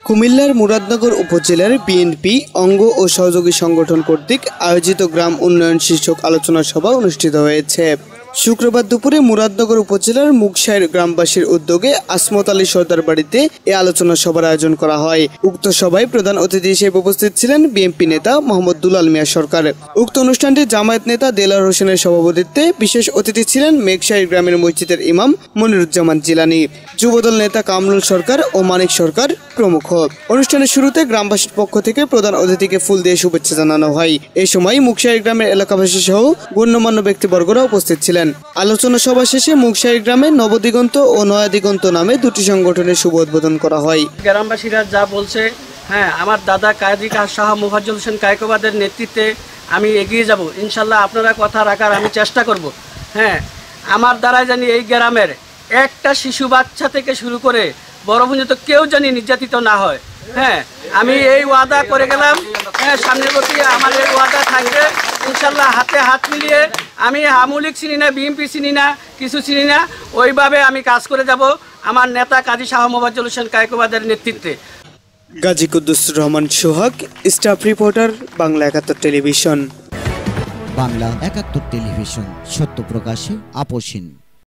কুমিল্লার মুরাদনগর উপজেলার বিএনপি অঙ্গ ও সহযোগী সংগঠন কর্তৃক আয়োজিত গ্রাম উন্নয়ন শীর্ষক আলোচনা সভা অনুষ্ঠিত হয়েছে। শুক্রবার দুপুরে মুরাদনগর উপজেলার মুগশাইর গ্রামবাসীর উদ্যোগে আসমত আলী সর্দার বাড়িতে এ আলোচনা সভার আয়োজন করা হয়। উক্ত সভায় প্রধান অতিথি হিসেবে উপস্থিত ছিলেন বিএনপি নেতা মোহাম্মদ দুলাল মিয়া সরকার। উক্ত অনুষ্ঠানটি জামায়াত নেতা দেলাওয়ার হোসেনের সভাপতিত্বে বিশেষ অতিথি ছিলেন মেঘশাইর গ্রামের মসজিদের ইমাম মনিরুজ্জামান জিলানী, যুবদল নেতা কামরুল সরকার ও মানিক সরকার প্রমুখ। অনুষ্ঠানের শুরুতে গ্রামবাসীর পক্ষ থেকে প্রধান অতিথিকে ফুল দিয়ে শুভেচ্ছা জানানো হয়। এই সময় মুগশাইর গ্রামের এলাকাবাসী সহ গণ্যমান্য ব্যক্তিবর্গরা উপস্থিত ছিলেন। আলোচনা সভা শেষে মুগশাইর গ্রামে নবদিগন্ত ও নয়া দিগন্ত নামে দুটি সংগঠনের শুভ উদ্বোধন করা হয়। গ্রামবাসীরা যা বলছে, আমার দাদা কাজী শাহ মোফাজ্জল হোসেন কায়কোবাদের নেতৃত্বে আমি এগিয়ে যাব। ইনশাল্লাহ আপনারা কথা রাখার আমি চেষ্টা করব। আমার দ্বারা জানি এই গ্রামের একটা শিশু বাচ্চা থেকে শুরু করে বড় পর্যন্ত কেউ জানি নির্যাতিত না হয়। আমি এই ওয়াদা করে গেলাম। সামনের প্রতি আমার এই ওয়াদা থাকবে ইনশাল্লাহ। হাতে হাত মিলিয়ে আমি আমলিক চিনি না, বিএনপি চিনি না, কিছু চিনি না, ওইভাবে আমি কাজ করে যাব আমার নেতা কাজী শাহ মোফাজ্জল হোসেন কায়কোবাদের নেতৃত্বে। Gazi Kuddus Rahman Sohag, staff reporter, Bangla ৭১ television. Bangla ৭১ television, সত্য প্রকাশে আপোষহীন।